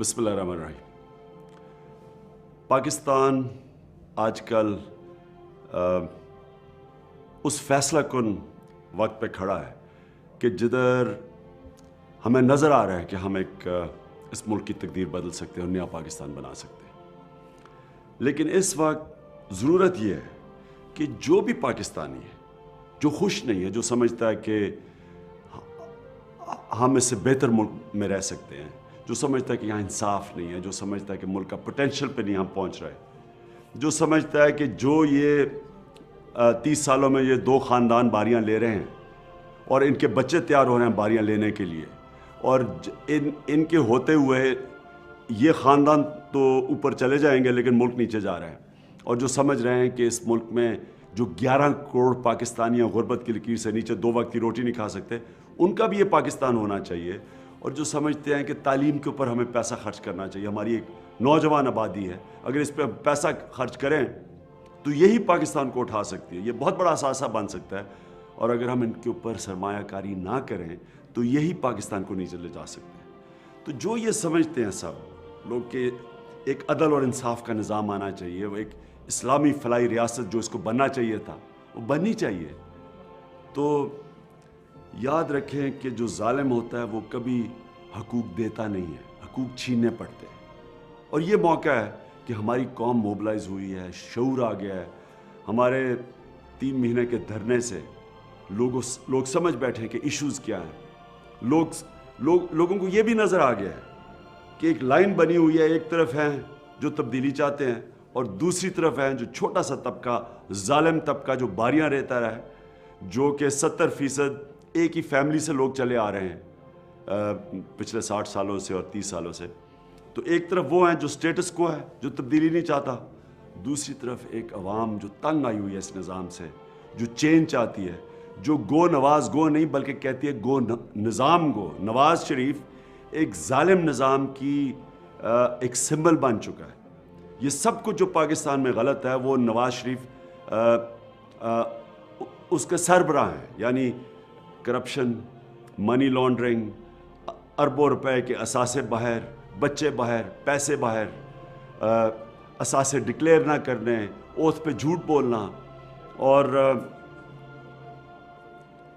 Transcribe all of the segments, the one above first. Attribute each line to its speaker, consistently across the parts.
Speaker 1: बिस्मिल्लाहिर्रहमानिर्रहीम। पाकिस्तान आजकल उस फैसला कुन वक्त पे खड़ा है कि जिधर हमें नज़र आ रहा है कि हम इस मुल्क की तकदीर बदल सकते हैं और नया पाकिस्तान बना सकते हैं। लेकिन इस वक्त ज़रूरत यह है कि जो भी पाकिस्तानी है, जो खुश नहीं है, जो समझता है कि हम इससे बेहतर मुल्क में रह सकते हैं, जो समझता है कि यहाँ इंसाफ नहीं है, जो समझता है कि मुल्क का पोटेंशियल पे नहीं हम पहुँच रहे, जो समझता है कि जो ये 30 सालों में ये 2 ख़ानदान बारियाँ ले रहे हैं और इनके बच्चे तैयार हो रहे हैं बारियाँ लेने के लिए, और इनके होते हुए ये ख़ानदान तो ऊपर चले जाएंगे लेकिन मुल्क नीचे जा रहा है, और जो समझ रहे हैं कि इस मुल्क में जो 11 करोड़ पाकिस्तानी गुर्बत की लकीर से नीचे 2 वक्त की रोटी नहीं खा सकते, उनका भी ये पाकिस्तान होना चाहिए। और जो समझते हैं कि तालीम के ऊपर हमें पैसा खर्च करना चाहिए, हमारी एक नौजवान आबादी है, अगर इस पर पैसा खर्च करें तो यही पाकिस्तान को उठा सकती है, ये बहुत बड़ा असासा बन सकता है। और अगर हम इनके ऊपर सरमायाकारी ना करें तो यही पाकिस्तान को नीचे ले जा सकते हैं। तो जो ये समझते हैं सब लोग कि एक अदल और इंसाफ का निज़ाम आना चाहिए, वो एक इस्लामी फलाई रियासत जो इसको बनना चाहिए था वो बननी चाहिए, तो याद रखें कि जो जालिम होता है वो कभी हकूक़ देता नहीं है, हकूक़ छीनने पड़ते हैं। और ये मौका है कि हमारी कौम मोबिलाइज हुई है, शऊर आ गया है। हमारे 3 महीने के धरने से लोग समझ बैठे कि इश्यूज़ क्या हैं। लोगों को ये भी नज़र आ गया है कि एक लाइन बनी हुई है, एक तरफ हैं जो तब्दीली चाहते हैं और दूसरी तरफ हैं जो छोटा सा तबका, जालिम तबका जो बारियां रहता रहा है, जो कि 70% एक ही फैमिली से लोग चले आ रहे हैं पिछले 60 सालों से और 30 सालों से। तो एक तरफ वो हैं जो स्टेटस को है, जो तब्दीली नहीं चाहता, दूसरी तरफ एक अवाम जो तंग आई हुई है इस निज़ाम से, जो चेंज चाहती है, जो गो नवाज गो नहीं बल्कि कहती है गो निज़ाम गो। नवाज शरीफ एक जालिम निज़ाम की एक सिंबल बन चुका है। ये सब कुछ जो पाकिस्तान में गलत है वो नवाज शरीफ उसके सरबराह हैं, यानी करप्शन, मनी लॉन्ड्रिंग, अरबों रुपए के असासे बाहर, बच्चे बाहर, पैसे बाहर, असासे डिक्लेयर ना करने, ओथ पे झूठ बोलना, और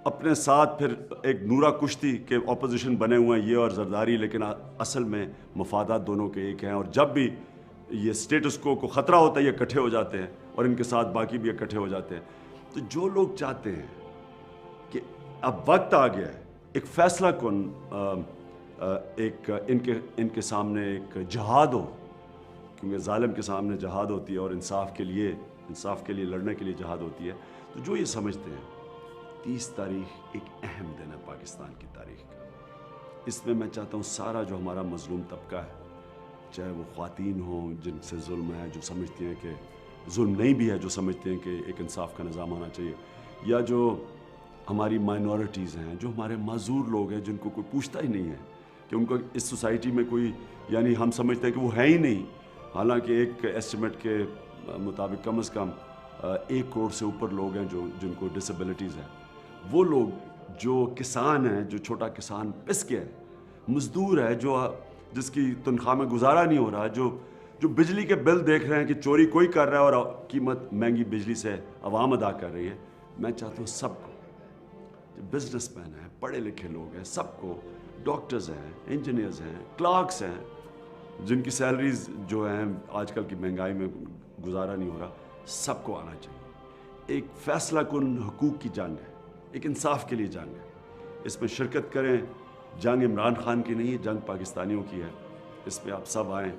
Speaker 1: अपने साथ फिर एक नूरा कुश्ती के ऑपोजिशन बने हुए हैं ये और जरदारी, लेकिन असल में मफादात दोनों के एक हैं। और जब भी ये स्टेटस को ख़तरा होता है ये इकट्ठे हो जाते हैं और इनके साथ बाकी भी इकट्ठे हो जाते हैं। तो जो लोग चाहते हैं कि अब वक्त आ गया है एक फ़ैसला कुन एक इनके सामने एक जहाद हो, क्योंकि जालिम के सामने जहाद होती है और इंसाफ के लिए लड़ने के लिए जहाद होती है। तो जो ये समझते हैं 30 तारीख एक अहम दिन है पाकिस्तान की तारीख का। इसमें मैं चाहता हूँ सारा जो हमारा मजलूम तबका है, चाहे वो ख़वातीन हों जिनसे जुल्म है, जो समझती हैं कि जुल्म नहीं भी है, जो समझते हैं कि एक इंसाफ का निज़ाम होना चाहिए, या जो हमारी माइनॉरिटीज़ हैं, जो हमारे माजूर लोग हैं जिनको कोई पूछता ही नहीं है कि उनको इस सोसाइटी में कोई, यानी हम समझते हैं कि वो है ही नहीं, हालांकि एक एस्टिमेट के मुताबिक कम से कम 1 करोड़ से ऊपर लोग हैं जिनको डिसेबिलिटीज़ हैं। वो लोग जो किसान हैं, जो छोटा किसान पिस गया है, मज़दूर है, जिसकी तनख्वाह में गुजारा नहीं हो रहा, जो बिजली के बिल देख रहे हैं कि चोरी कोई कर रहा है और कीमत महंगी बिजली से आवाम अदा कर रही है। मैं चाहता हूँ सबको, जो बिजनेसमैन हैं, पढ़े लिखे लोग हैं, सबको, डॉक्टर्स हैं, इंजीनियर्स हैं, क्लार्क्स हैं, जिनकी सैलरीज जो हैं आजकल की महंगाई में गुजारा नहीं हो रहा, सबको आना चाहिए। एक फ़ैसला कुन हुकूक की जंग है, एक इंसाफ के लिए जंग है। इसमें शिरकत करें। जंग इमरान खान की नहीं है, जंग पाकिस्तानियों की है। इसमें आप सब आएँ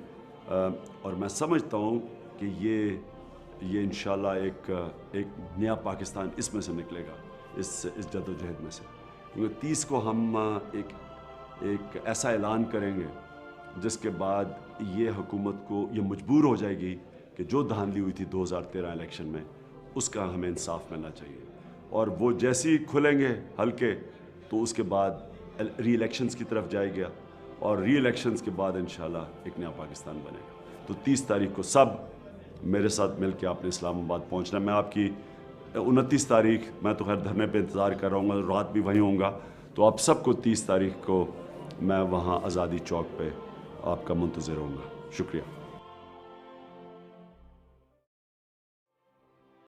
Speaker 1: और मैं समझता हूँ कि ये इंशाल्लाह एक नया पाकिस्तान इसमें से निकलेगा, इस जद्दोजहद में से। क्योंकि 30 को हम एक ऐसा ऐलान करेंगे जिसके बाद ये हुकूमत को ये मजबूर हो जाएगी कि जो धांधली हुई थी 2013 इलेक्शन में उसका हमें इंसाफ मिलना चाहिए। और वो जैसे ही खुलेंगे हल्के तो उसके बाद री इलेक्शंस की तरफ जाएगा और री इलेक्शंस के बाद इंशाल्लाह एक नया पाकिस्तान बनेगा। तो 30 तारीख को सब मेरे साथ मिल के आपने इस्लामाबाद पहुंचना। मैं आपकी 29 तारीख, मैं तो खैर धरने पे इंतज़ार कर रहा हूँ, रात भी वहीं होऊंगा, तो आप सबको 30 तारीख को मैं वहाँ आज़ादी चौक पे آپ کا منتظر ہوں گا. شکریہ.